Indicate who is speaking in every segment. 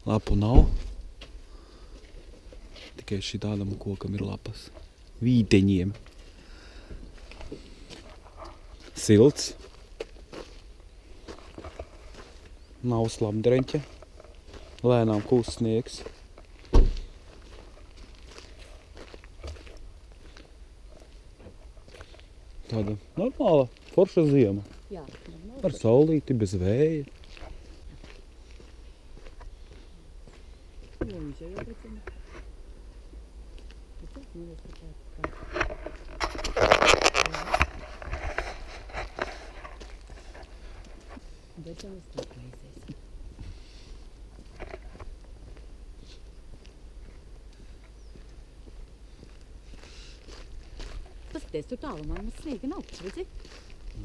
Speaker 1: Lapu nav. Tikai šī tādam kokam ir lapas. Vīteņiem. Silts. Nav slapdreņķa. Lēnām kūst sniegs. Tāda normāla, forša ziema.
Speaker 2: Jā, normāla.
Speaker 1: Ar saulīti, bez vēja.
Speaker 2: Paskaties, tur tālumā mums sniega nav, redzi?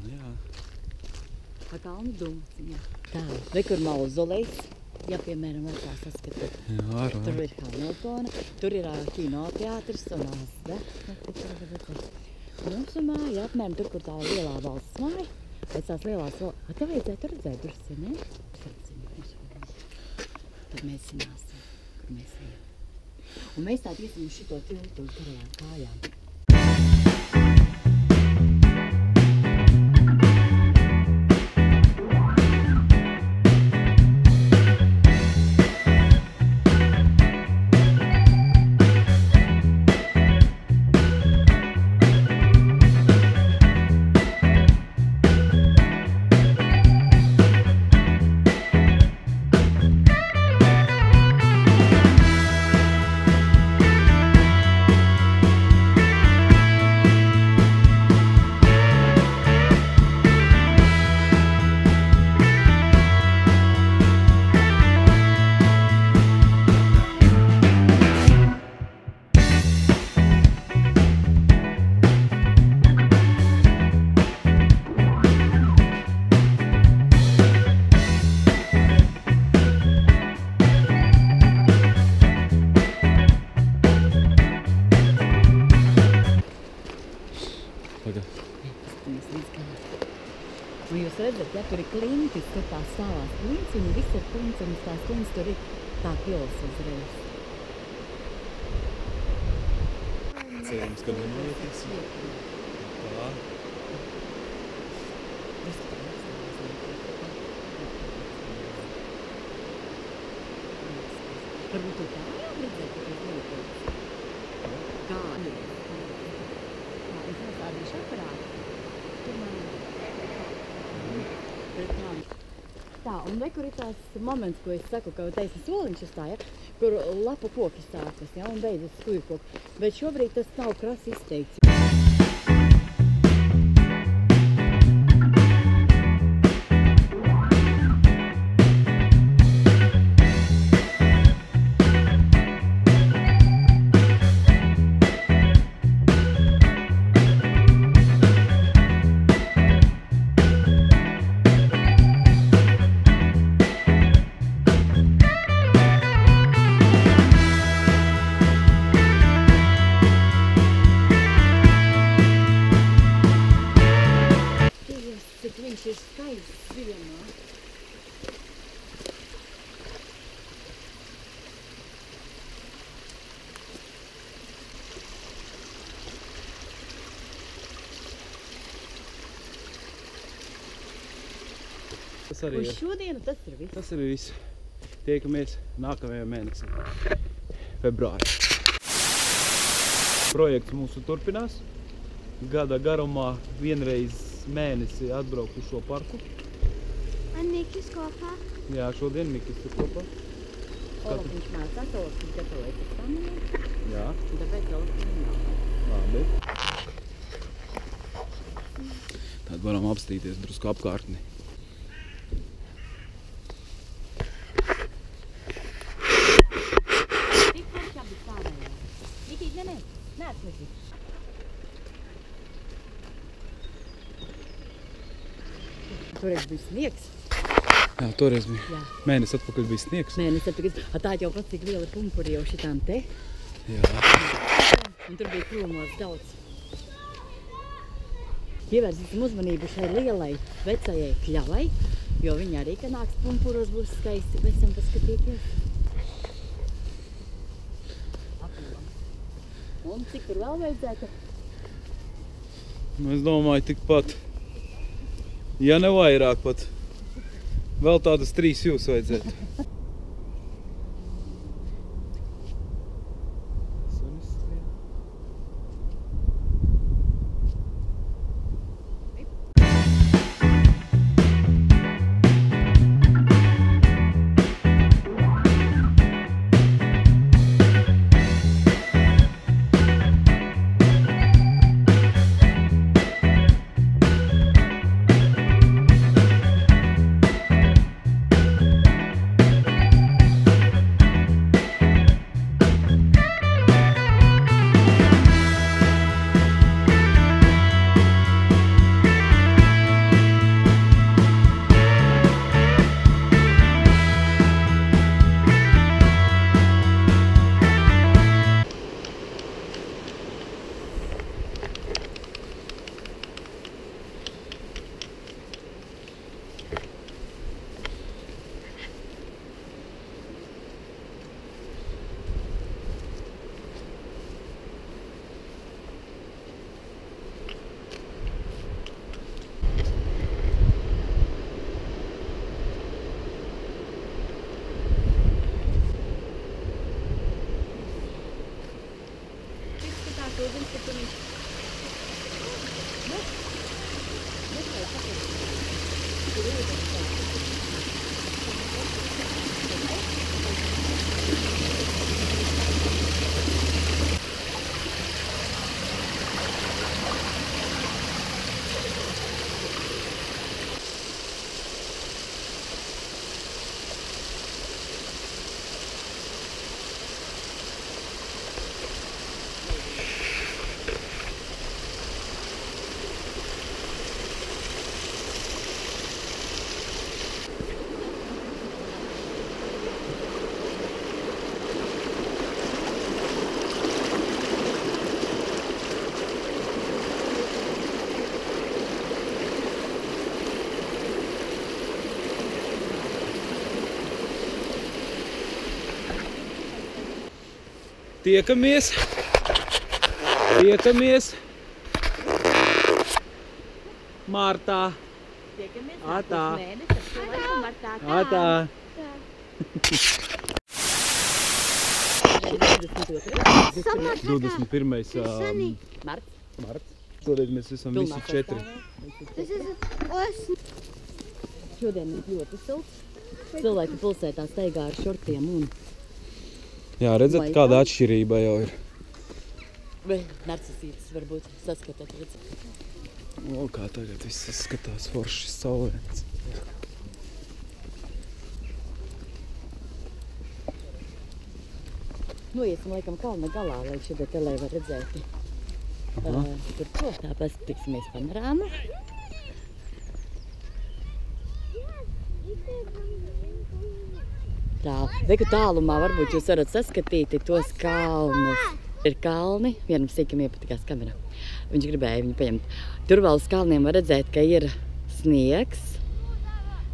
Speaker 1: Jā.
Speaker 2: Tā kalnu dūmaciņā. Tā, re, kur mauzolejs, ja, piemēram, var tā saskatīt.
Speaker 1: Jā, var.
Speaker 2: Tur ir Hamiltona, tur ir kinoteātris un Asda. Mums un māja apmēram tur, kur tā lielā valsts māja. Pēc tās lielās valsts. Tev vajadzētu redzēt drusci, ne? Tad mēs zināsim, kur mēs ejam. Un mēs tādu iesim uz šito tiltu uz garajām kājām. Un jūs redzat, ja tur ir klintis, tur tā stāvās klints, un viss ir klints, un tās klints tur ir tā pils uzreiz.
Speaker 1: Cerams, ka nenotiks. Tā.
Speaker 2: Varbūt tu tā jau redzēt, ka tas notiks. Kā? Es nostādīšu aparātu. Tur man... Tā, un re, kur ir tās moments, ko es saku, ka taisa soliņš uzstāja, kur lapu koki sākas, ja, un beidzas skuju koki. Bet šobrīd tas nav krasi izteikts. Viņš ir skaists ziemā.
Speaker 1: Tas arī
Speaker 2: Uz šodienu tas ir viss.
Speaker 1: Tas arī viss. Tiekamies nākamajā mēnesī, februārī. Projekts mūsu turpinās. Gada garumā vienreiz mēnesi atbraukt uz šo parku.
Speaker 3: Un Mikis kopā?
Speaker 1: Jā, šodien Mikis ir kopā.
Speaker 2: Olaf viņš mācās, Olaf viņš gatavojas eksāmeniem.
Speaker 1: Jā.
Speaker 2: Un tāpēc Olaf viņš nav.
Speaker 1: Labi. Tad varam apstīties drusku apkārtni.
Speaker 2: Tik forši abi stāvējā. Mikī, nē, neatslēdzi. Toreiz bija sniegs.
Speaker 1: Jā, toreiz bija.
Speaker 2: Jā.
Speaker 1: Mēnesis atpakaļ bija sniegs.
Speaker 2: Mēnesis atpakaļ. Tā jau pats cik liela pumpuri jau šitām te.
Speaker 1: Jā.
Speaker 2: Un tur bija krūmos daudz. Pievērsīsim uzmanību šai lielai vecajai kļavai, jo viņa arī, ka nāks pumpuros, būs skaisti pēc tam paskatīties. Un cik tur vēl vajadzētu?
Speaker 1: Nu, es domāju, tikpat. Ja ne vairāk pat. Vēl tādas 3 jūs vajadzētu. Tiekamies. Martā.
Speaker 2: Tiekamies
Speaker 1: Atā.
Speaker 2: nākamais mēnesis ar cilvēku martā.
Speaker 1: Atā. 21.
Speaker 2: Marts.
Speaker 1: marts. Šodien mēs esam visi 4.
Speaker 3: Tas ir osns.
Speaker 2: Šodien ir ļoti silts. Cilvēki pilsētā staigā ar šortiem un
Speaker 1: Jā, redzat, kāda atšķirība jau ir.
Speaker 2: narcisītes varbūt saskatāt.
Speaker 1: O, kā tagad viss skatās foršs saulēns.
Speaker 2: Noiesim laikam kalna galā, lai šeit telē var redzēt. Tur to tā paskatīsimies panorāmu. Tā, veku tālumā varbūt jūs varat saskatīt tos kalnus. Ir kalni, vienam sīkam iepatikās kamerā. Viņš gribēja viņu paņemt. Tur vēl uz kalniem var redzēt, ka ir sniegs,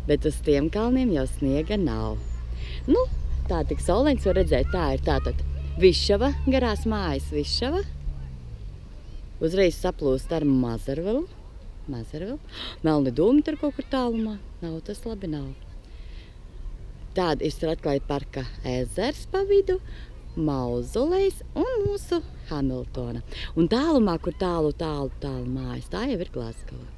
Speaker 2: bet uz tiem kalniem jau sniega nav. Nu, tā tik saulains var redzēt, tā ir tātad Višava, garās mājas Višava. Uzreiz saplūst ar Mazarvilu. Melni dūmi tur kaut kur tālumā. Nav tas labi, nav. Tāda ir Stratklaidu parka ezers pa vidu, Mauzolejs un mūsu Hamiltona. Un tālumā, kur tālu mājas, tā jau ir Glasgova.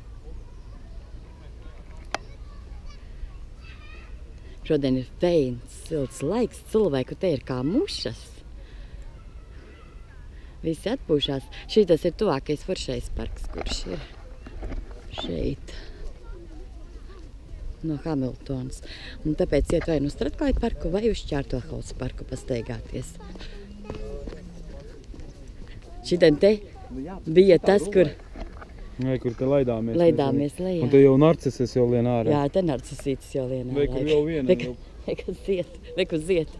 Speaker 2: Šodien ir feins, silts laiks, cilvēku te ir kā mušas. Visi atpūšās. Šitas ir tuvākais foršais parks, kurš ir šeit. No Hamiltonas. Un tāpēc iet vai nu Stratklaidu parku vai uz Čārtohalsa parku pastaigāties. Šitien te bija tas, kur
Speaker 1: Vai, kur te laidāmies.
Speaker 2: laidāmies lejā.
Speaker 1: Un te jau narcises jau lien ārā.
Speaker 2: Jā, te narcisītis jau lien ārā.
Speaker 1: Vai, kur jau viena jau.
Speaker 2: Vai, kur ziet.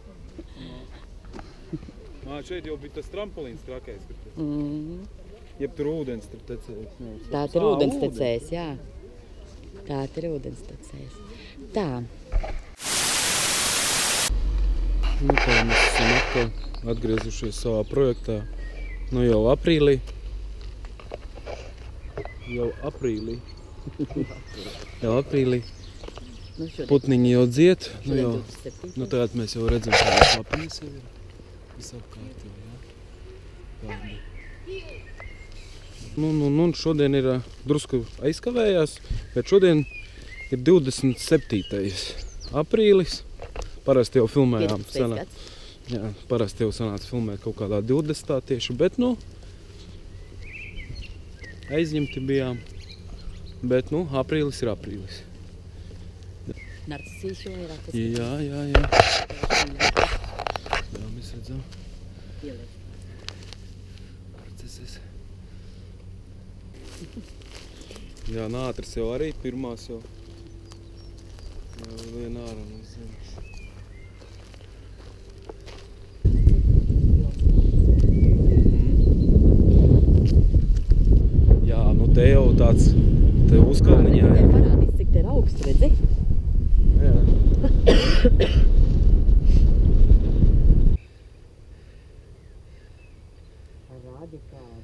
Speaker 1: Šeit jau bija tas trampolins trakais.
Speaker 2: Jeb
Speaker 1: tur ūdens tur tecējis.
Speaker 2: Tā ir ūdens tecējis, jā. Tā ir ūdens tecējis. Tā.
Speaker 1: Nu, tā mēs esam atkal atgriezušies savā projektā. Nu jau aprīlī. Jau aprīlī.
Speaker 2: Nu, šodien.
Speaker 1: Putniņi jau dzied. Nu,
Speaker 2: Šodien
Speaker 1: jau,
Speaker 2: 27.
Speaker 1: nu tagad mēs jau redzam, kādas lapiņas jau ir. Visapkārt jau, jā. Kādi. Nu, šodien ir drusku aizkavējās, bet šodien ir 27. aprīlis. Parasti jau filmējām.
Speaker 2: 15. gads.
Speaker 1: Jā, parasti jau sanāca filmēt kaut kādā 20. tieši, bet, nu, aizņemti bijām. Bet, nu, aprīlis ir aprīlis.
Speaker 2: Narcisīšu vairāk.
Speaker 1: Jā. Jā, mēs redzam. Narcises. Jā, nātris jau arī pirmās jau. Jā, vien ārā no zemes. Jā, nu te jau tāds, te uzkalniņā.
Speaker 2: Te parādīs, cik te ir augsts, redzi?
Speaker 1: Jā.
Speaker 2: Radikāli.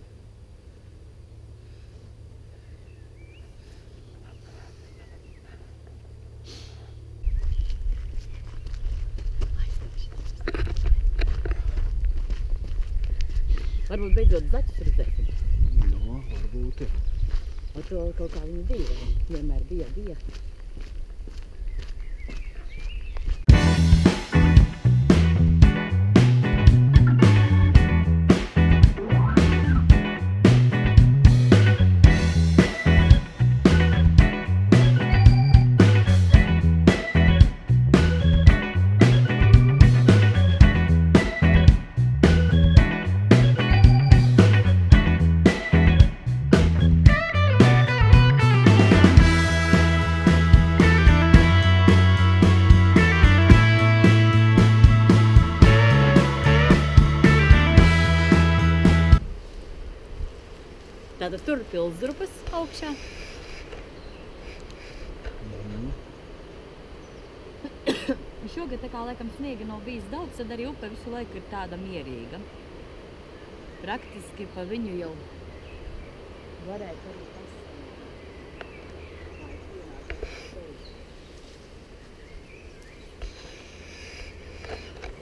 Speaker 2: Varbūt beidzot zaķus redzēsim.
Speaker 1: No, varbūt ir.
Speaker 2: Ar to kaut kā viņi bija. Vienmēr bija. Tātad tur ir Pilsdrupas augšā. Šogad tā kā laikam sniega nav bijis daudz, tad arī upe visu laiku ir tāda mierīga. Praktiski pa viņu jau varētu arī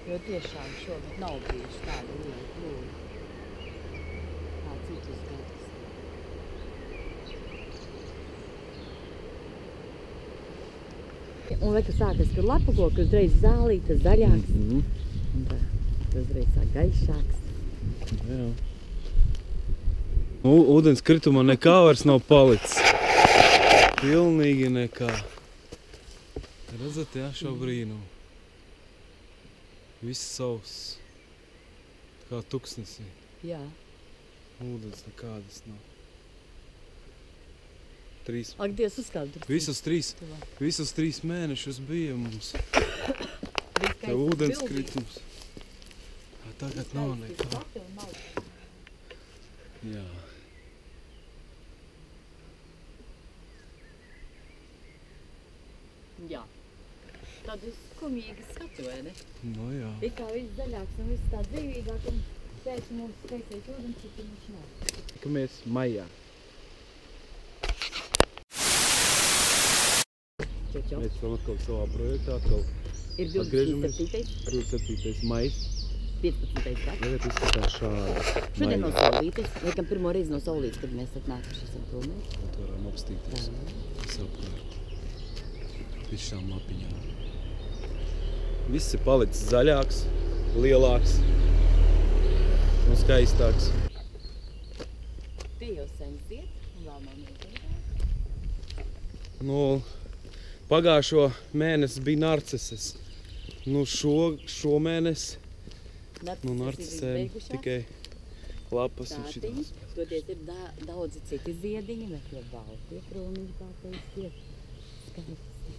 Speaker 2: jo tiešām šogad nav bijuši tāda liela plūdi kā citus gadus. Un vai, ka sākas, kad lapakoki uzreiz zālītas, zaļāks, un tā uzreiz sāk gaišāks.
Speaker 1: Jā. Ūdens kritumā nekā vairs nav palicis. Pilnīgi nekā. Redzat, jā, šo brīnumu. Viss sauss. Kā tuksnesī.
Speaker 2: Jā.
Speaker 1: Ūdens nekādas nav.
Speaker 2: Ak, Dievs, uzkādu.
Speaker 1: Visus 3 mēnešus bija mums. Te ūdens kritums. Tagad nav nekā. Jā.
Speaker 2: Jā. Tādu skumīgi skatu, vai ne?
Speaker 1: Nu jā.
Speaker 2: Ir kā viss zaļāks un viss tā dzīvīgāk, un pēc mums steigsies ūdens, bet viņš nav.
Speaker 1: Tikamies maijā.
Speaker 2: Čau.
Speaker 1: Mēs esam atkal savā projektā, atkal
Speaker 2: ir 27.
Speaker 1: maijs.
Speaker 2: 15. gads.
Speaker 1: Tagad izskatās šādi.
Speaker 2: Šodien no saulītes, laikam pirmo reizi no saulītes, kad mēs atnākuši esam promēt.
Speaker 1: Tad varam apstīties visapkārt. Visām lapiņām. Viss ir palicis zaļāks, lielāks un skaistāks.
Speaker 2: Tie jau sen zied, un vēl nav notiekā.
Speaker 1: Nu, pagājušo mēnesi bija narcises. Nu, šo mēnesi narcisēm tikai lapas un šitās.
Speaker 2: Toties ir daudzi citi ziediņi, bet tie baltie krūmiņi pārteistie. Skaisti.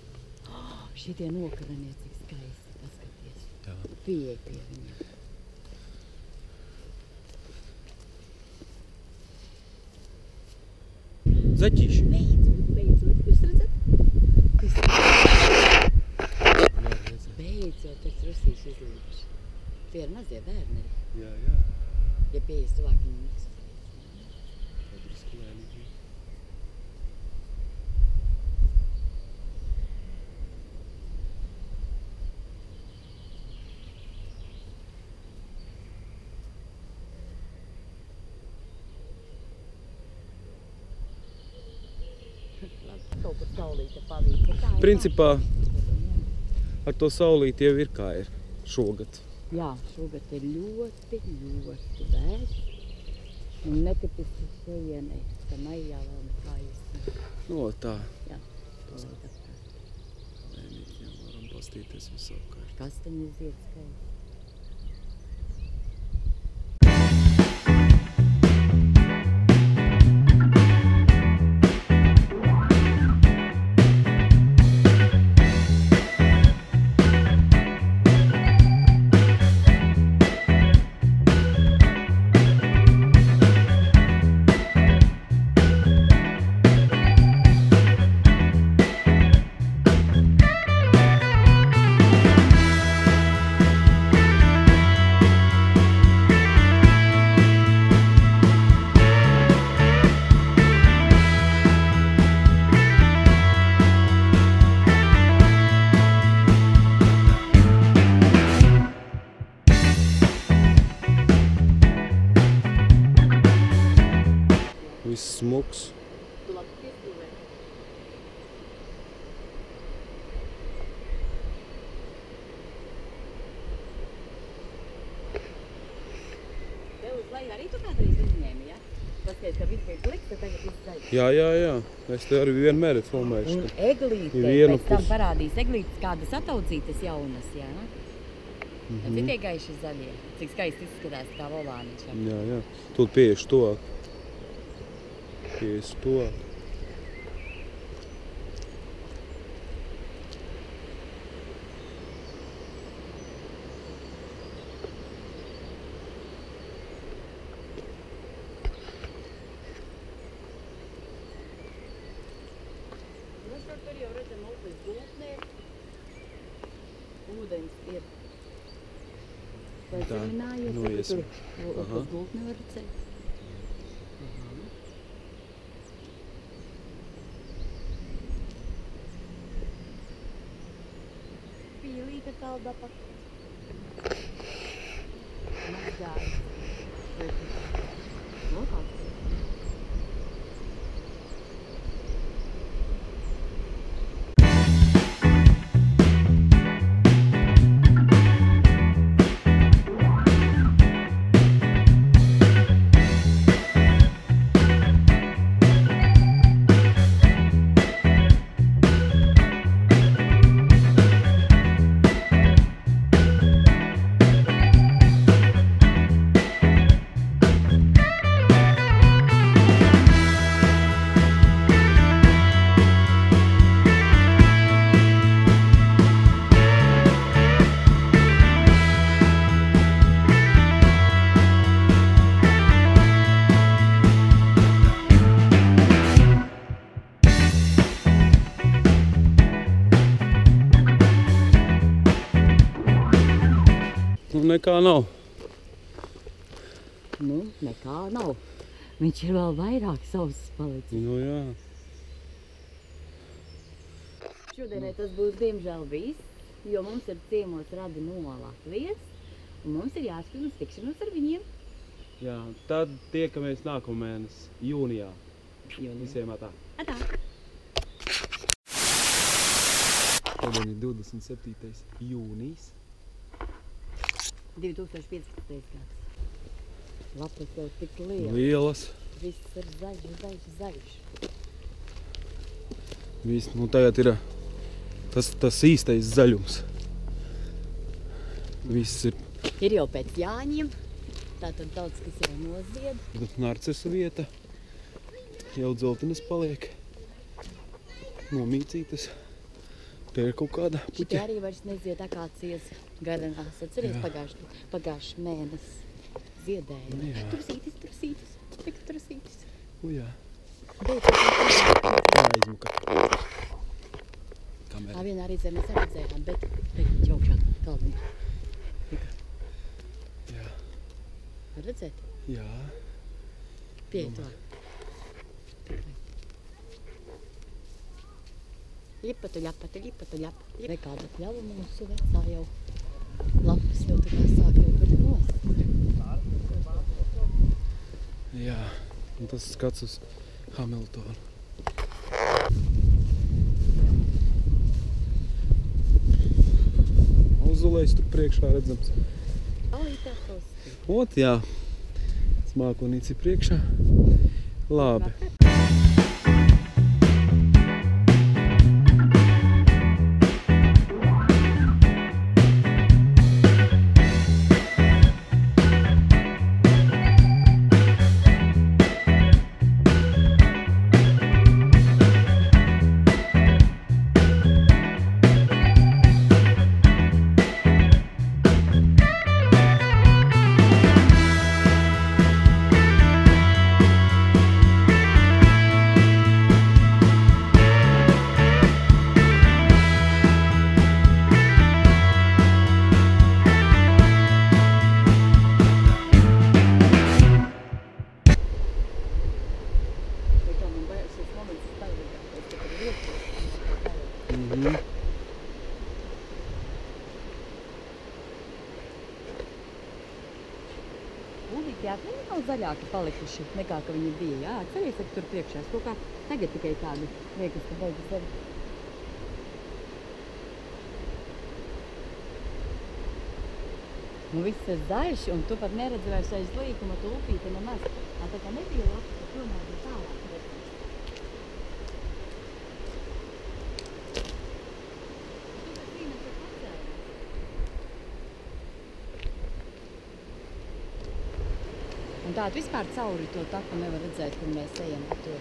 Speaker 2: Šitie nokaranie, cik skaisti, paskaties.
Speaker 1: Jā.
Speaker 2: Pieeja pie viņiem.
Speaker 1: Zaķīši.
Speaker 2: Beidzot, jūs redzat?
Speaker 1: Jā, redzēt.
Speaker 2: Beidzot, tas rusīši izlīduši. Tie ir mazie bērni.
Speaker 1: Jā.
Speaker 2: Ja pieejas tuvāk viņus.
Speaker 1: Drusku lēnīgi.
Speaker 2: Kaut kur saulīte pavīta.
Speaker 1: Principā ar to saulīti jau ir kā ir šogad.
Speaker 2: Jā, šogad ir ļoti vērts. Un netipiski šejienei, ka maijā vēl nekā īsti.
Speaker 1: No tā.
Speaker 2: Jā,
Speaker 1: Lēnīgi jau varam pastīties visapkārt.
Speaker 2: kastaņu zied skaisti.
Speaker 1: Viss smuks.
Speaker 2: Tu labi piestūvē. Tev uz leju arī tu kādreiz uzņēmi, ja? Paskaties, ka viss bija pliks, tad tagad viss zaļš.
Speaker 1: Jā. Es te arī vienmēr filmēšu.
Speaker 2: Un eglīte,
Speaker 1: Vienu
Speaker 2: pēc tam
Speaker 1: pusi.
Speaker 2: parādīs eglītes kādas ataudzītas jaunas, jā? Citie gaiši zaļie. Cik skaisti izskatās kā volāniņš.
Speaker 1: Jā. Tūlīt pieešu tuvāk. Pieešu tuvāk.
Speaker 2: Tur jau redzam upes gultnē. Ūdens ir pazeminājies.
Speaker 1: noiesim.
Speaker 2: Tur upes gultni var redzēt. Pīlīte kalda pa. Mazgājas. Lokāls.
Speaker 1: Nu, nekā nav.
Speaker 2: Nu, nekā nav. Viņš ir vēl vairāk sauss palicis.
Speaker 1: Nu, jā.
Speaker 2: Šodienai tas būs diemžēl viss, jo mums ir ciemos radi no Latvijas, un mums ir jāskrien uz tikšanos ar viņiem.
Speaker 1: Jā, tad tiekamies nākamēnes jūnijā. Visiem atā.
Speaker 2: Atā!
Speaker 1: Šodien ir 27. jūnijas.
Speaker 2: 2015. gads. Lapas jau tik liela.
Speaker 1: Lielas.
Speaker 2: Viss ir zaļš.
Speaker 1: Viss, nu tagad ir tas īstais zaļums. Viss ir
Speaker 2: Ir jau pēc Jāņiem, tātad daudz, kas jau nozied.
Speaker 1: narcisu vieta. Jau dzeltenes paliek. Nomīcītas. Te ir kaut kāda
Speaker 2: Šitie
Speaker 1: puķa.
Speaker 2: arī vairs nezied akācijas garanās. Atceries pagājuši mēnesi ziedēja.
Speaker 1: Jā.
Speaker 2: Trusītis. Tik trusītis.
Speaker 1: Jā.
Speaker 2: Beidzot,
Speaker 1: Tā aizmuka.
Speaker 2: tā
Speaker 1: Kamera.
Speaker 2: vienā reizē mēs arī redzējām, bet ķaukšā kalniņā.
Speaker 1: Jā.
Speaker 2: Var redzēt?
Speaker 1: Jā.
Speaker 2: Pieeja to. Ļipatu, ļapatu, ļipatu, ļapatu. Nekāda pļava mūsu vecā jau. Lapas jau tā kā sāk jau tur nost.
Speaker 1: Jā, un tas skats uz Hamiltonu. Uzulējs tur priekšā redzams. Ot, jā. Smākonīci priekšā. Labi.
Speaker 2: Jā, viņi nav zaļāki palikuši nekā, ka viņi bija. Jā, ceļies, ka tur priekšā. Kaut kā tagad tikai tādi liekas, ka beigas sevi. Nu viss ir zaļš, un tu pat neredzi vairs aiz līkuma tu upīti nemaz. Tā kā nebija labi, ka tomēr bija tālāk. Un tādu vispār cauri to taku nevar redzēt, kur mēs ejam pa to.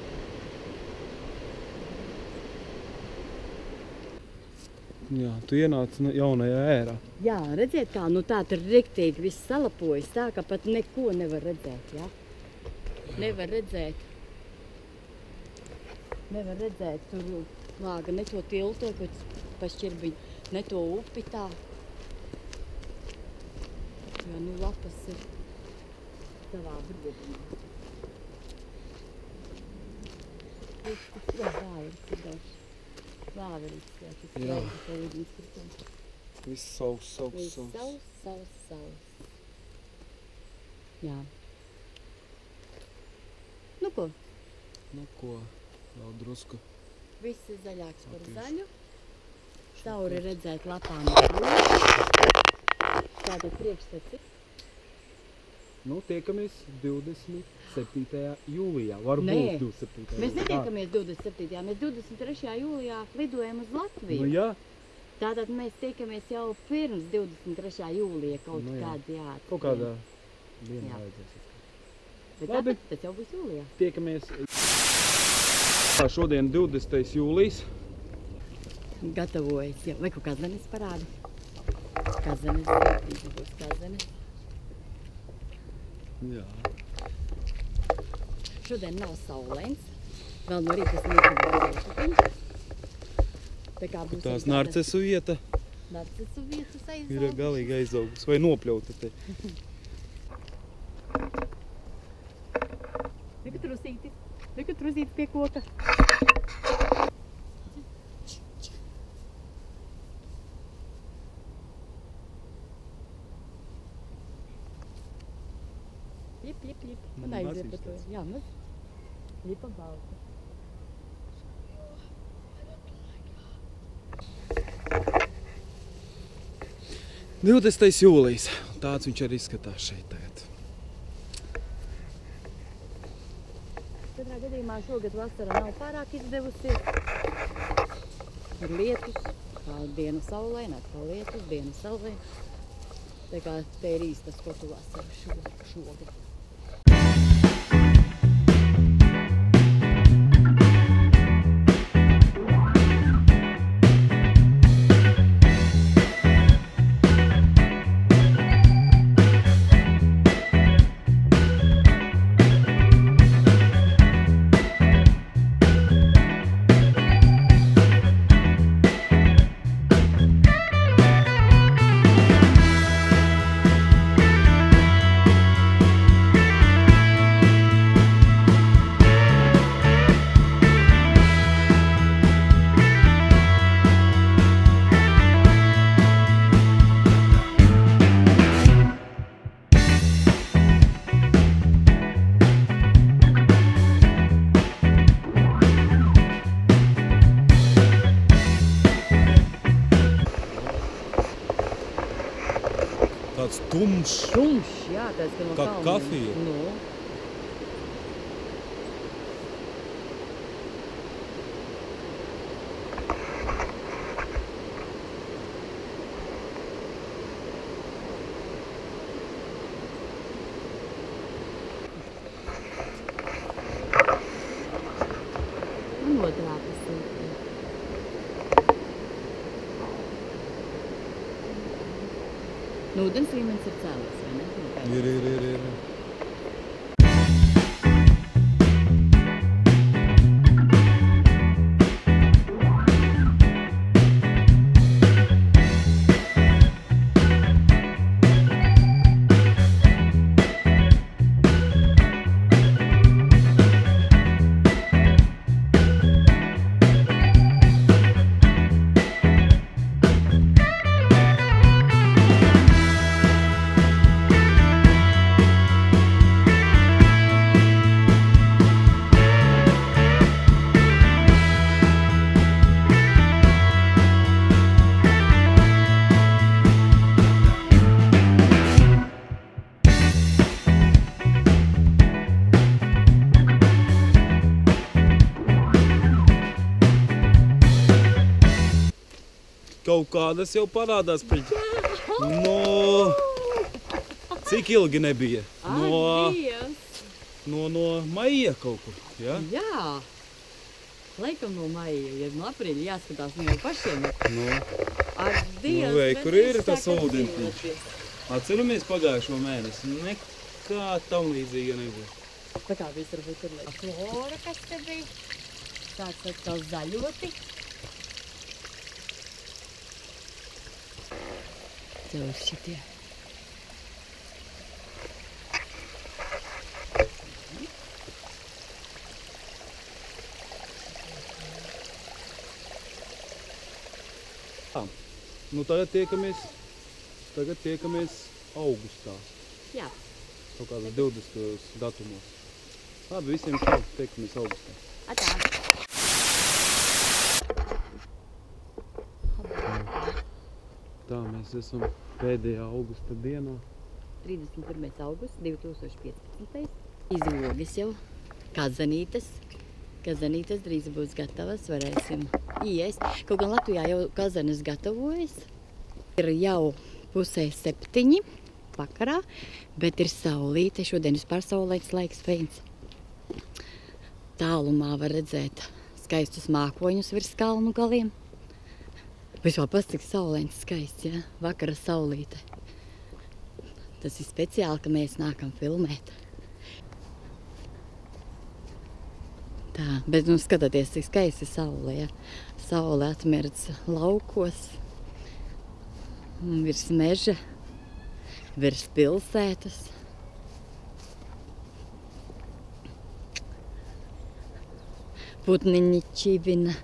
Speaker 1: Jā, tu ienāc jaunajā ērā.
Speaker 2: Jā, redziet kā, nu tā tur riktīgi viss salapojas tā, ka pat neko nevar redzēt, jā? Nevar redzēt. Nevar redzēt, tur lāga ne to tilto, pēc pašķirbiņu, ne to upi tā. Jo, nu lapas ir savā briedumā. Jā, vāveris ir daudz. Vāveris, jā, tas ir daudz, ka ūdens kritums.
Speaker 1: Viss savs.
Speaker 2: Viss savs. Jā. Nu ko?
Speaker 1: Nu ko, vēl drusku.
Speaker 2: Viss ir zaļāks par
Speaker 1: Tieši.
Speaker 2: zaļu. Cauri redzēt lapām. Tātad priekšstats ir?
Speaker 4: Nu, tiekamies 27. jūlijā. Varbūt
Speaker 2: Nē.
Speaker 4: 27.
Speaker 2: Mēs netiekamies 27. Mēs 23. jūlijā lidojam uz Latviju.
Speaker 4: Nu, jā,
Speaker 2: Tātad mēs tiekamies jau pirms 23. jūlija kaut
Speaker 4: Nu, jā.
Speaker 2: kādā, jā.
Speaker 4: kaut kādā dienā
Speaker 2: Jā.
Speaker 4: vajadzēs.
Speaker 2: Bet
Speaker 4: Labi.
Speaker 2: tātad tas jau būs jūlijā.
Speaker 4: Tiekamies.
Speaker 1: Šodien 20. jūlijs.
Speaker 2: Gatavojas jau. Vai kaut kazenes parāda? Kazenes, brīdī būs kazenes.
Speaker 1: Jā.
Speaker 2: Šodien nav saulains. Vēl no rīta snieguma. Tā kā būs
Speaker 1: Tās narcesu vieta
Speaker 2: narcesu vietas
Speaker 1: ir
Speaker 2: aizaugušas.
Speaker 1: galīgi aizaugus vai nopļauta te.
Speaker 2: Liku trusīti pie koka. Lip. Un
Speaker 1: Maziņš
Speaker 2: aiziet pa to.
Speaker 1: tāds.
Speaker 2: Jā, maz. Lipa balta.
Speaker 1: 20. jūlijs. Tāds viņš arī izskatās šeit tagad.
Speaker 2: Katrā gadījumā šogad vasara nav pārāk izdevusies. Ir lietus, kā diena saulaina, atkal lietus, diena saulaina. Tā kā te ir īsta skotu vasara šogad.
Speaker 4: tāds tumšs.
Speaker 2: Tumšs, jā, tāds, ka no
Speaker 4: Kā
Speaker 2: kalniem.
Speaker 4: kafija?
Speaker 2: Nu. Un otrā pusītē. Nu, ūdens līmenis ir cēlies, vai ne?
Speaker 1: Ir. Kaut kādas jau parādās pēc... No... Cik ilgi nebija? No maija kaut kur, ja?
Speaker 2: Jā. Laikam no maija, ja no aprīļa jāskatās no jau pašiem.
Speaker 1: No.
Speaker 2: Ar Dievs,
Speaker 1: vei, kur ir tas
Speaker 2: sākam
Speaker 1: ūdentiņš?
Speaker 2: dzīvoties.
Speaker 1: Atceramies pagājušo mēnesi, nekā tam līdzīga nebija.
Speaker 2: Tā kā viss varbūt ir laika. Flora, kas te bija? Tāds atkal zaļoti. Caur šitie.
Speaker 1: Nu tagad tiekamies augustā.
Speaker 2: Jā.
Speaker 1: Kaut kādā 20. datumos. Labi, visiem čau, tiekamies augustā.
Speaker 2: Atā.
Speaker 1: Tā, mēs esam pēdējā augusta dienā.
Speaker 2: 31. augusts 2015. Izogis jau. Kazanītes. Kazanītes drīz būs gatavas, varēsim iest. Kaut gan Latvijā jau kazanes gatavojas. Ir jau 6:30 vakarā, bet ir saulīte. Šodien vispār saulēts laiks feins. Tālumā var redzēt skaistus mākoņus virs kalnu galiem. Vispār pats cik saulēns skaists, ja? Vakara saulīte. Tas ir speciāli, ka mēs nākam filmēt. Tā, bet nu skatieties, cik skaisti saule, ja? Saule atmirdz laukos, virs meža, virs pilsētas. Putniņi čivina.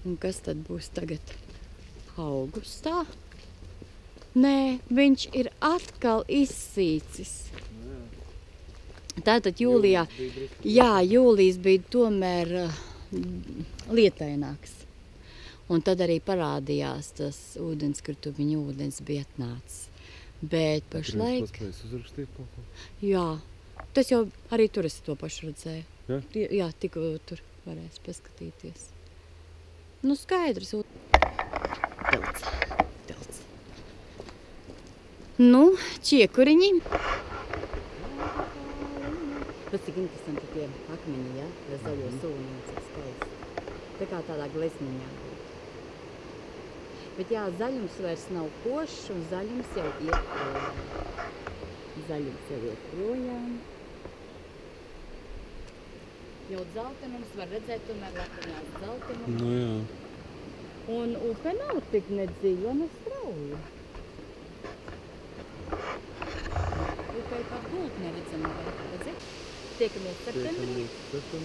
Speaker 2: Un kas tad būs tagad? Augustā? Nē, viņš ir atkal izsīcis. Tātad jūlijā, jā, jūlijas bija tomēr lietaināks. Un tad arī parādījās tas ūdenskritumiņu ūdens bija atnācis. Bet pašlaik...
Speaker 1: Paspējas uzrakstīt kaut ko?
Speaker 2: Jā, tas jau arī tur es to pašu redzēju.
Speaker 1: Ja?
Speaker 2: Jā, tikko tur varēs paskatīties. Nu, skaidrs. Tilts. Nu, čiekuriņi. Tas tik interesanti tie akmeņi, ja? Ar zaļo sūniņu, cik skaisti. Tā kā tādā glezniņā. Bet jā, zaļums vairs nav košs un zaļums jau iet projām. Jau dzeltenums var redzēt, tomēr lapiņās dzeltenums.
Speaker 1: Nu jā.
Speaker 2: Un upe nav tik nedziļa un strauja. Upei pat gult neredzama, vai redzi? Tiekamies septembrī,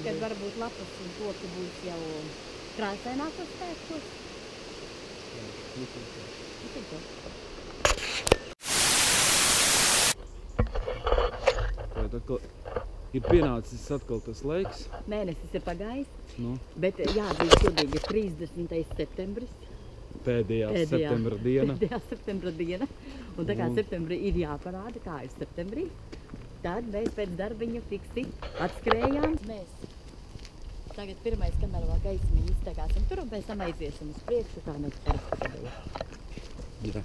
Speaker 2: kad varbūt lapas un koki būs jau krāsainākos pēkos.
Speaker 1: Ir pienācis atkal tas laiks.
Speaker 2: Mēnesis ir pagājis,
Speaker 1: Nu,
Speaker 2: bet jāatzīst godīgi 30. septembris.
Speaker 1: pēdējā septembra diena.
Speaker 2: Pēdējā septembra diena. Un tā kā septembrī ir jāparāda, kā ir septembrī, tad mēs pēc darbiņa fiksi atskrējām. Mēs tagad pirmais, kamēr vēl gaismiņu izstāgāsim tur, un pēc tam aiziesim uz priekšu, kā mēs parasti darījām.
Speaker 1: Jā.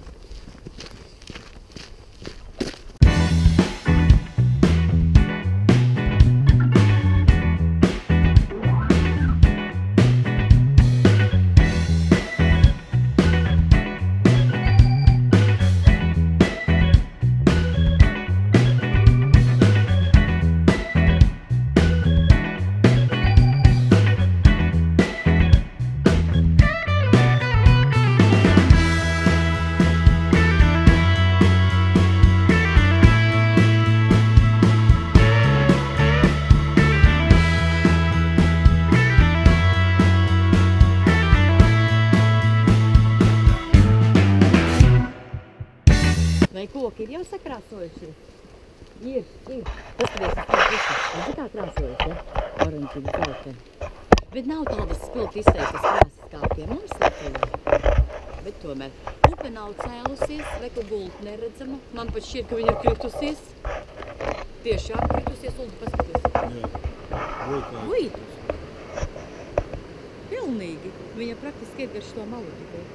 Speaker 2: Vai koki ir jau sakrāsojušies? Ir. Paskaties, redzi, kā krāsojas, ja? Oranžīgi zelteni. Bet nav tādas spilgti izteiktas krāsas kā pie mums Latvijā. Bet tomēr upe nav cēlusies, reku gultu neredzama. Man pat šķiet, ka viņa ir kritusies. Tiešām kritusies, un paskaties.
Speaker 1: Jā.
Speaker 2: Ui! Pilnīgi. Viņa praktiski iet gar šo malu tikai.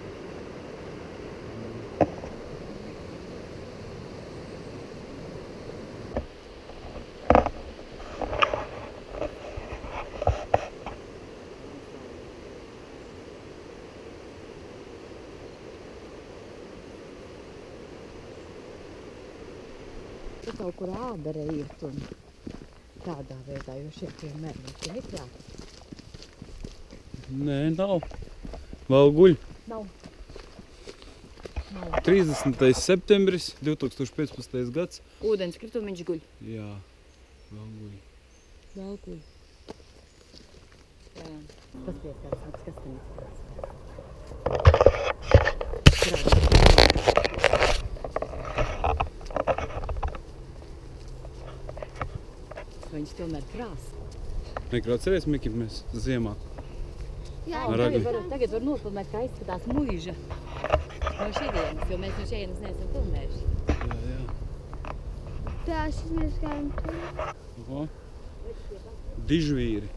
Speaker 2: Tu kaut kur ādara iet un tādā veidā, jo šie tie mērķi ir krāti.
Speaker 1: Nē, nav. Vēl guļ.
Speaker 2: Nav.
Speaker 1: 30. septembris, 2015. gads.
Speaker 2: Ūdens kritumiņš guļ.
Speaker 1: Jā, vēl guļ.
Speaker 2: Vēl guļ. Jā. Paskaties, kāds kas tam Viņš tomēr krās.
Speaker 1: Nekā atceries, Miki, mēs ziemā.
Speaker 3: Jā,
Speaker 1: Ar ragli.
Speaker 2: Tagad var nofilmēt, kā izskatās muiža no šīdienas, jo mēs no šeit neesam filmējuši.
Speaker 1: Jā.
Speaker 3: tā šis mēs gājam tur.
Speaker 1: Oho. Dižvīri.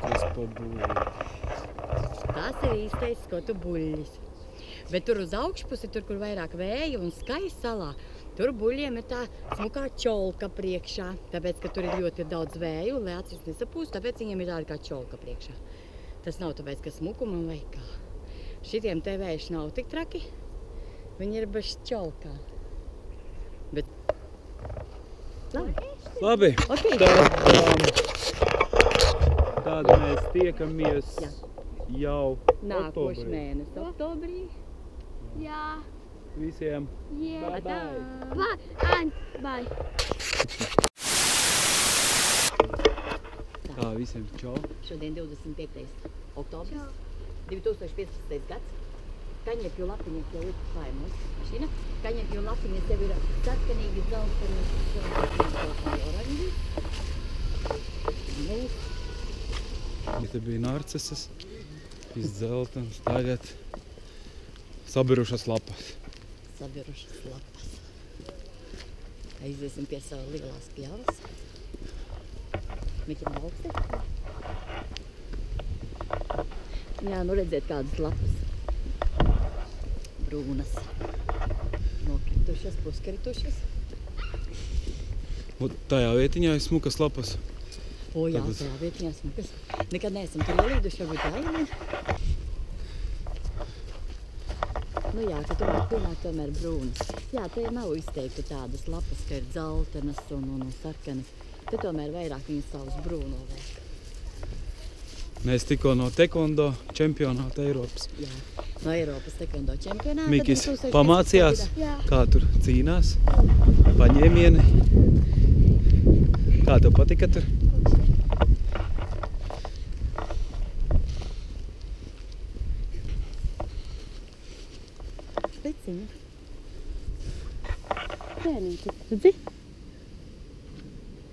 Speaker 1: Kas pa buļļi?
Speaker 2: Tas ir īstais skotu buļļis. Bet tur uz augšpusi, tur, kur vairāk vēja un skaista salā, tur buļļiem ir tā smukā čolka priekšā. Tāpēc, ka tur ir ļoti daudz vēju un lai acis nesapūst, tāpēc viņiem ir tāda kā čolka priekšā. Tas nav tāpēc, ka smukuma vai kā. Šitiem te vējuši nav tik traki. Viņi ir bez čolkā. Bet...
Speaker 1: Labi.
Speaker 2: Okay.
Speaker 1: Tad mēs tiekamies jau
Speaker 2: Nākošu mēnesi oktobrī.
Speaker 3: Jā.
Speaker 1: Visiem.
Speaker 3: Jā.
Speaker 1: Bye.
Speaker 3: Bye.
Speaker 1: Tā, visiem čau.
Speaker 2: Šodien 25. oktobris, 2015. gads. Kaņepju lapiņas jau ir klājumos mašīna. Kaņepju lapiņas jau ir sarkanīgi, dzeltenis, oranži.
Speaker 1: Te bija narcises, izdzeltenas, tagad sabirušas lapas.
Speaker 2: Sabirušas lapas. Aiziesim pie sava lielās pjavas. Miķim augsti. Jā, nu redziet kādas lapas. Brūnas. Nokritušas, puskritušas.
Speaker 1: Un tajā vietiņā ir smukas lapas.
Speaker 2: O jā,
Speaker 1: Tātad-
Speaker 2: tajā vietiņā smukas. Nekad neesam tur ielīduši, varbūt jāiemē. Nu jā, ka tomēr pilnāk tomēr brūnas. Jā, te nav izteikti tādas lapas, ka ir dzeltenas un sarkanas. Te tomēr vairāk viņas savus brūno vēl.
Speaker 1: Mēs tikko no taekwondo čempionāta Eiropas.
Speaker 2: Jā, no Eiropas taekwondo čempionāta.
Speaker 1: Mikis
Speaker 2: 2015.
Speaker 1: pamācījās,
Speaker 3: Jā.
Speaker 1: kā tur cīnās, paņēmieni. Kā tev patika tur?
Speaker 2: Speciņa. Bērniņš, redzi?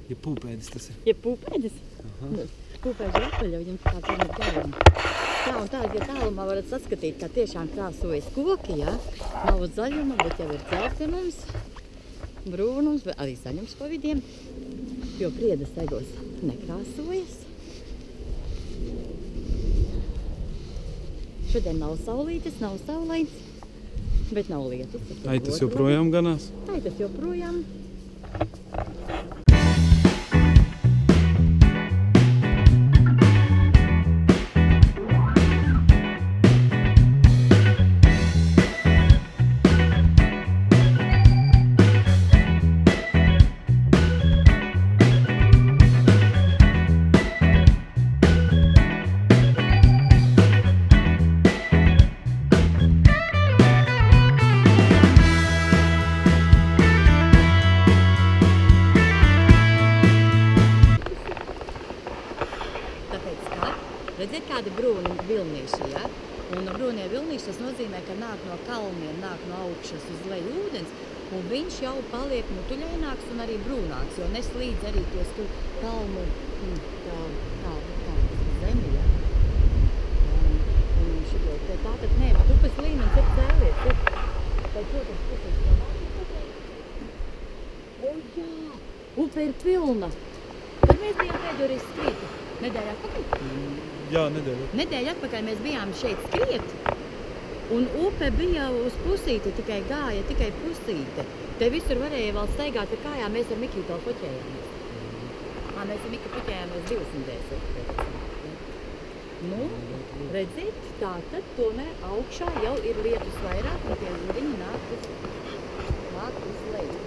Speaker 1: Ja pūpēdis tas ir.
Speaker 2: Ja pūpēdis? Pūpēdis ir apaļa, viņam tāds ir gaļuma. Tā un tā, ja tālumā varat saskatīt, kā tiešām krāsojas koki, jā. Nav zaļuma, bet jau ir dzeltenums, brūnums, arī zaļums pa vidiem. Jo priedes egos nekrāsojas. Šodien nav saulītes, nav saulains, bet nav lietus.
Speaker 1: Aitas joprojām ganās.
Speaker 2: Aitas joprojām. Redziet, kādi brūni vilnīši, ja? Un brūnie vilnīši tas nozīmē, ka nāk no kalniem, nāk no augšas uz leju ūdens, un viņš jau paliek mutuļaināks un arī brūnāks, jo nes līdz arī tos tur kalnu, kā zemi, ja? Un šito, tātad nē, bet upes līmenis ir cēlies, ir. Tā, protams, upes O, jā, upe ir pilna. Kad mēs bijām pēdējo reizi skrieti? Nedēļa atpakaļ?
Speaker 1: Jā, nedēļa.
Speaker 2: Nedēļa atpakaļ mēs bijām šeit skriet, un upe bija uz pusīti, tikai gāja, tikai pusīte. Te visur varēja vēl staigāt ar kājām, mēs ar Mikiju vēl puķējāmies. Mēs ar Miku puķējāmies 200 dēļ. Nu, redziet, tātad tomēr augšā jau ir lietus vairāk, un tie ūdeņi nāk uz leju.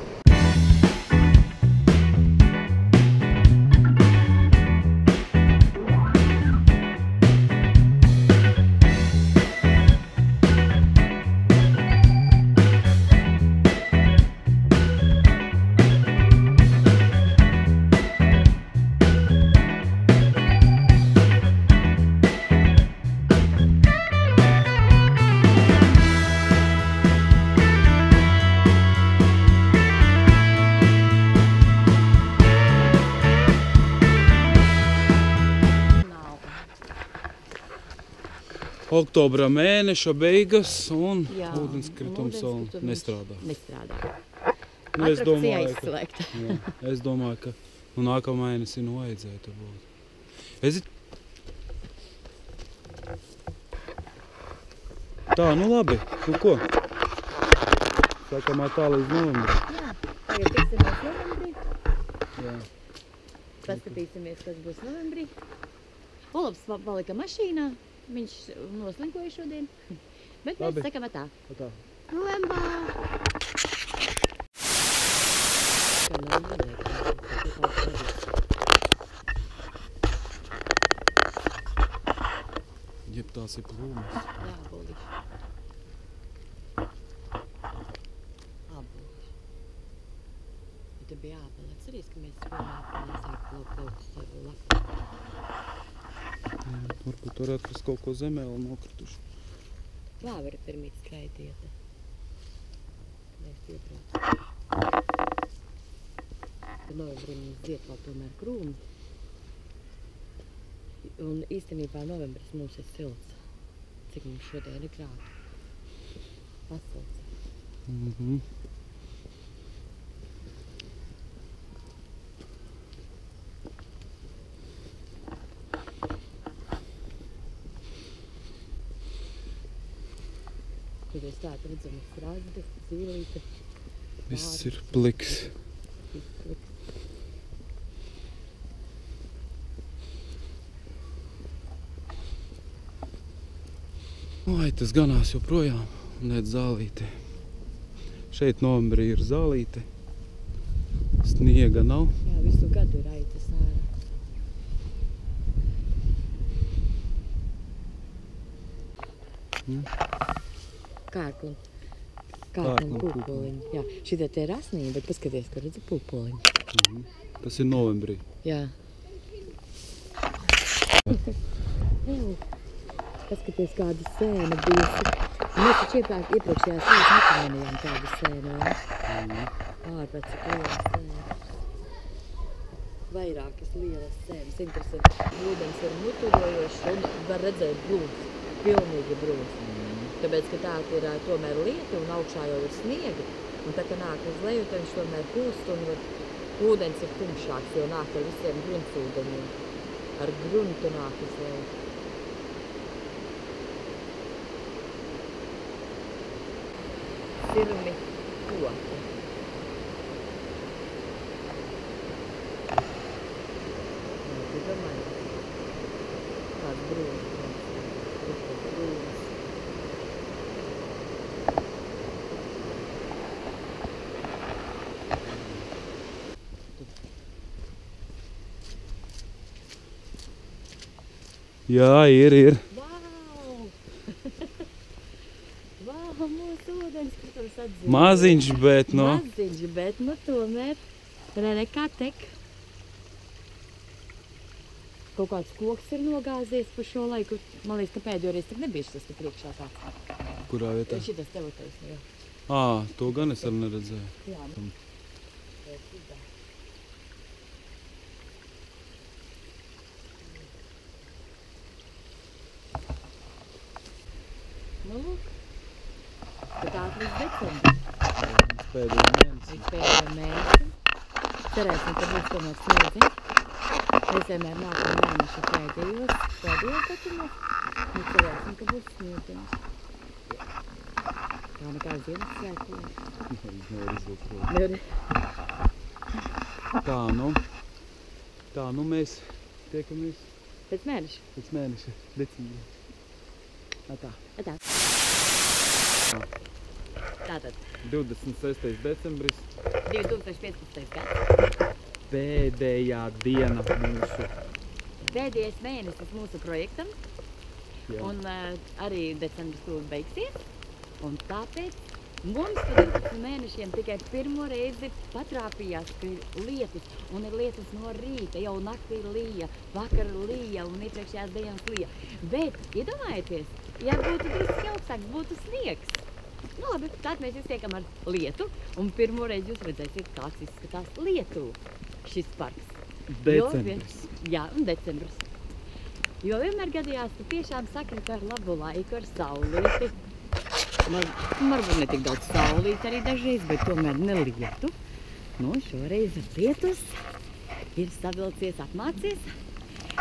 Speaker 1: Oktobra mēneša beigas un
Speaker 2: Jā,
Speaker 1: ūdenskritums vēl nestrādā.
Speaker 2: Nestrādā.
Speaker 1: Nu, es domāju,
Speaker 2: aizslēgta.
Speaker 1: Jā, es domāju, ka nākamā mēnesī vajadzētu būt. Tā, nu labi. Nu ko? Sākamā tā līdz novembrim.
Speaker 2: Jā, tagad tiksimies novembrī.
Speaker 1: Jā.
Speaker 2: Paskatīsimies, kas būs novembrī. Olafs palika mašīnā. Viņš noslinkoja šodien. Bet mēs
Speaker 1: Labi.
Speaker 2: sakam tā.
Speaker 1: Tā.
Speaker 3: Novembrā.
Speaker 1: Jeb tās ir plūmas.
Speaker 2: Jā, bolīši. Ābolīši. Ja te bija ābeli, atceries, ka mēs ābeli sāk plaukt lapu.
Speaker 1: Varbūt varētu kas kaut ko zemē vēl nokrituši.
Speaker 2: Vāveri pirmīt skraidieta. Mēs piebrauc. Tad novembrī mums dzied vēl tomēr krūmi. Un īstenībā novembris mums ir silts. Cik mums šodien ir grādu. Pasilts. Tur es tādu redzamu strazdi, zīlīte.
Speaker 1: Viss ir pliks.
Speaker 2: Viss pliks.
Speaker 1: Vai tas ganās joprojām, un iet zālītē. Šeit novembrī ir zālīte. Sniega nav.
Speaker 2: Jā, visu gadu ir aitas ārā. Kārklim. Kārklim pūpoliņi. Jā, šitie te ir asnīgi, bet paskaties, ka redzi pūpoliņi.
Speaker 1: Tas ir novembrī.
Speaker 2: Jā. Paskaties, kāda sēna bijusi. Mēs taču iepriekšējās reizes nepamanījām tādu sēnu, vai? Ārpēc cik liela sēna. Vairākas lielas sēnas. Interesanti. Ūdens ir muturojošs un var redzēt brūns. Pilnīgi brūns. Tāpēc, ka tā ir tomēr lieta un augšā jau ir sniegi. Un tā, ka nāk uz leju, tad viņš tomēr pūst un ūdens ir tumšāks, jo nāk ar visiem gruntsūdeņiem. Ar gruntu nāk uz leju. Sirmi koki. Tu domāji, kāds brūns. Brūns.
Speaker 1: Jā, ir.
Speaker 2: Vau! Vau, mūsu ūdens, protams, atzīst.
Speaker 1: Maziņš, bet no.
Speaker 2: Maziņš, bet nu tomēr. Re, kā tek. Kaut kāds koks ir nogāzies pa šo laiku. Man liekas, ka pēdējo reizi tak nebija šis, ka priekšā tāds.
Speaker 1: Kurā vietā?
Speaker 2: Šitas tevotais, jā.
Speaker 1: To gan es arī neredzēju.
Speaker 2: Jā, nu. Nu, lūk. Tad līdz decembrim.
Speaker 1: Pēdējo mēnesi.
Speaker 2: Līdz pēdējiem mēnesim. Cerēsim, ka būs tomēr sniedziņš. Mēs vienmēr nākam mēneša pēdējos datumos. Mēs cerēsim, ka būs sniedziņš. Tā nekā Ziemassvētku.
Speaker 1: Nevar izvilkt. Tā, nu mēs tiekamies
Speaker 2: Pēc mēneša.
Speaker 1: pēc mēneša, decembrī. Tā.
Speaker 2: Tātad
Speaker 1: 26. decembris.
Speaker 2: 2015. gads.
Speaker 4: Pēdējā diena mūsu.
Speaker 2: Pēdējais mēnesis mūsu projektam.
Speaker 1: Jā.
Speaker 2: Un arī decembris tūlīt beigsies. Un tāpēc mums pa 12 mēnešiem tikai pirmo reizi patrāpījās, ka ir lietus. Un ir lietus no rīta, jau naktī lija, vakar lija un iepriekšējās dienas lija. Bet, iedomājieties, ja būtu drusku augstāk, būtu sniegs. Nu labi, tad mēs jūs tiekam ar lietu. Un pirmo reizi jūs redzēsiet, kāds izskatās Lietuvā šis parks.
Speaker 1: Decembris.
Speaker 2: Jā, un decembris. Jo vienmēr gadījās, ka tiešām sakrita ar labu laiku, ar saulīti. Varbūt ne tik daudz saulīti arī dažreiz, bet tomēr ne lietu. Nu, šoreiz lietus ir savilcies, apmācies.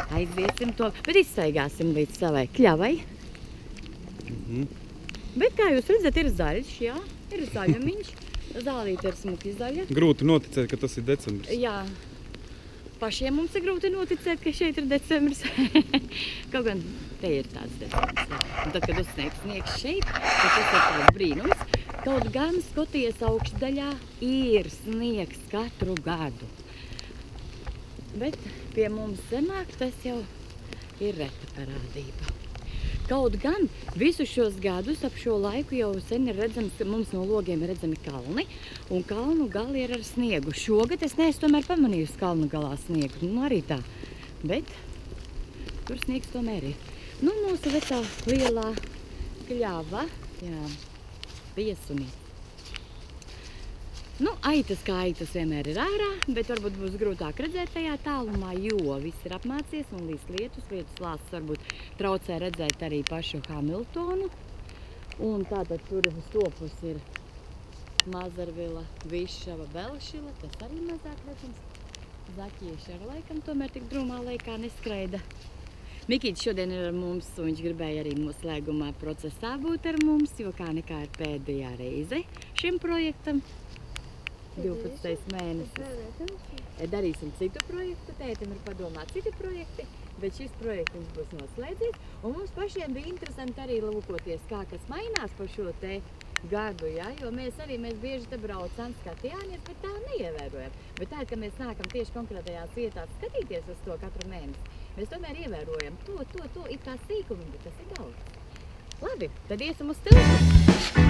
Speaker 2: Aiziesim to, bet izstaigāsim līdz savai kļavai. Bet, kā jūs redzat, ir zaļš, jā, ir zaļumiņš. Zālīte ir smuki zaļa.
Speaker 1: Grūti noticēt, ka tas ir decembris.
Speaker 2: Jā. Pašiem mums ir grūti noticēt, ka šeit ir decembris. Kaut gan te ir tāds decembris. Jā. Un tad, kad uzsniegs sniegs šeit, tad tas ir tāds brīnums. Kaut gan Skotijas augšdaļā ir sniegs katru gadu. Bet pie mums zemāk tas jau ir reta parādība. Kaut gan visus šos gadus ap šo laiku jau sen ir redzams, ka mums no logiem ir redzami kalni, un kalnu gali ir ar sniegu. Šogad es neesmu tomēr pamanījusi kalnu galā sniegu, nu arī tā, bet tur sniegs tomēr ir. Nu, mūsu vecā lielā kļava, jā, viesunīca. Nu, aitas kā aitas vienmēr ir ārā, bet varbūt būs grūtāk redzēt tajā tālumā, jo viss ir apmācies un līdz lietus lāsas varbūt traucē redzēt arī pašu Hamiltonu. Un tātad tur uz topus ir Mazarvila, Višava, Belšila, tas arī mazāk redzams. Zaķieši ar laikam tomēr tik drūmā laikā neskraida. Mikīts šodien ir ar mums, un viņš gribēja arī noslēgumā procesā būt ar mums, jo kā nekā ir pēdējā reize šim projektam. 12. mēnesis. Darīsim citu projektu, tētim ir padomāt citi projekti, bet šis projekts būs noslēdzies. Un mums pašiem bija interesanti arī lūkoties, kā kas mainās pa šo te gadu, ja? Jo mēs bieži te braucam, skatījāmies, bet tā neievērojam. Bet tā, ka mēs nākam tieši konkrētajās vietās skatīties uz to katru mēnesi, mēs tomēr ievērojam to, it kā sīkumu, bet tas ir daudz. Labi, tad iesim uz tiltu.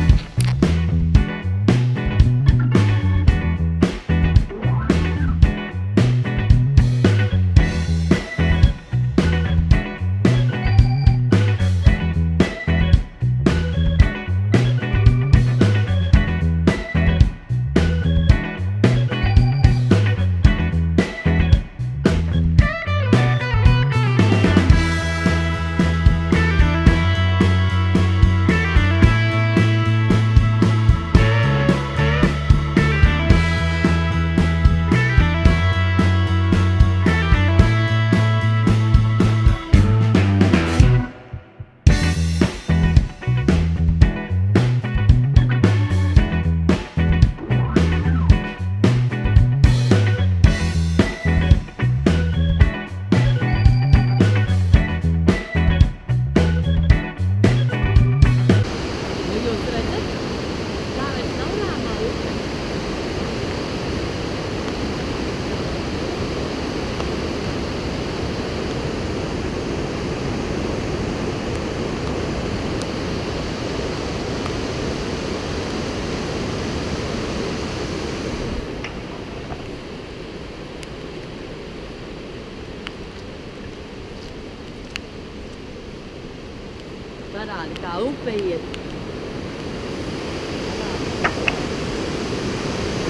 Speaker 2: Parādi, kā upe iet.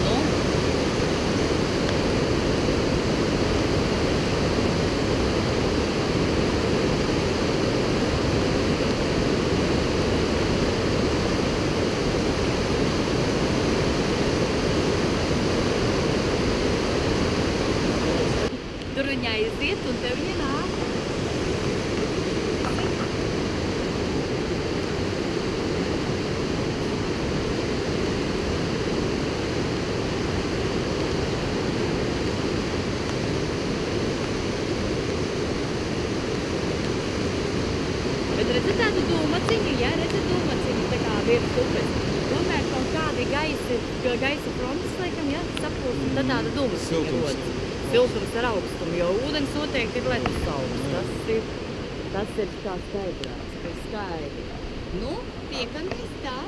Speaker 2: Nu? Tur viņa aiziet un tev ienāk. Redzi tādu dūmaciņu, ja? Redzi dūmaciņu tā kā virs upes. Tomēr kaut kādi gaisa frontes, laikam, ja? Sapulst, tad tāda dūmaciņa rodas. Siltums ar augstumu, jo ūdens noteikti ir ledus augsts. Tas ir kā skaidrāts, ka ir skaidri. Nu, tiekamies tā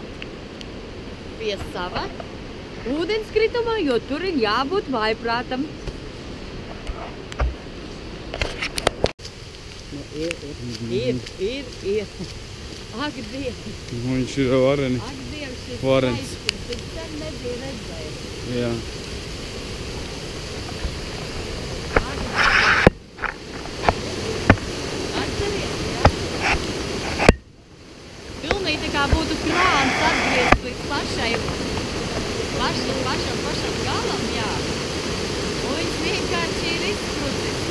Speaker 2: pie sava ūdenskritumā, jo tur ir jābūt vājprātam. Ir. Ak, Dievs!
Speaker 1: Viņš ir vareni.
Speaker 2: Ak, Dievs, šis
Speaker 1: Varens.
Speaker 2: skaistums, viņš sen nebija redzējis.
Speaker 1: Jā.
Speaker 3: Atceries,
Speaker 2: ja? Pilnīgi tā kā būtu krāns atgriezt līdz pašam galam, jā. Un viņš vienkārši ir izsprudis.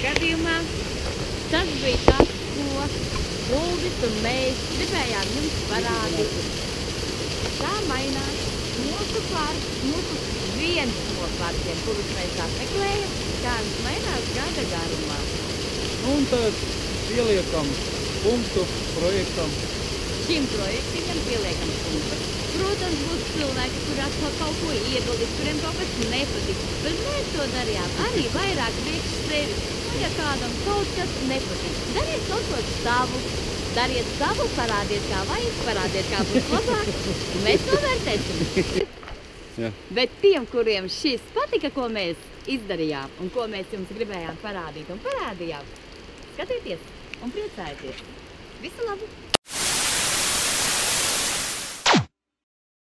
Speaker 2: Gadījumā tas bija tas, ko Uldis un mēs gribējām jums parādīt. Tā mainās mūsu parks, viens no parkiem, kurus mēs apmeklējam, kā viņš mainās gada garumā.
Speaker 1: Un tad pieliekam punktu projektam.
Speaker 2: Šim projektam pieliekam punktu. Protams, būs cilvēki, kur atkal kaut ko ieguldīs, kuriem kaut kas nepatīk. Bet mēs to darījām arī vairāk priekš sevis. Ja kādam kaut kas nepatīk, dariet kaut ko savu. Dariet savu, parādiet, kā vajag, parādiet, kā būs labāk. Mēs to vērtēsim.
Speaker 1: Jā.
Speaker 2: Bet tiem, kuriem šis patika, ko mēs izdarījām un ko mēs jums gribējām parādīt un parādījām, skatieties un priecājieties. Visu labu!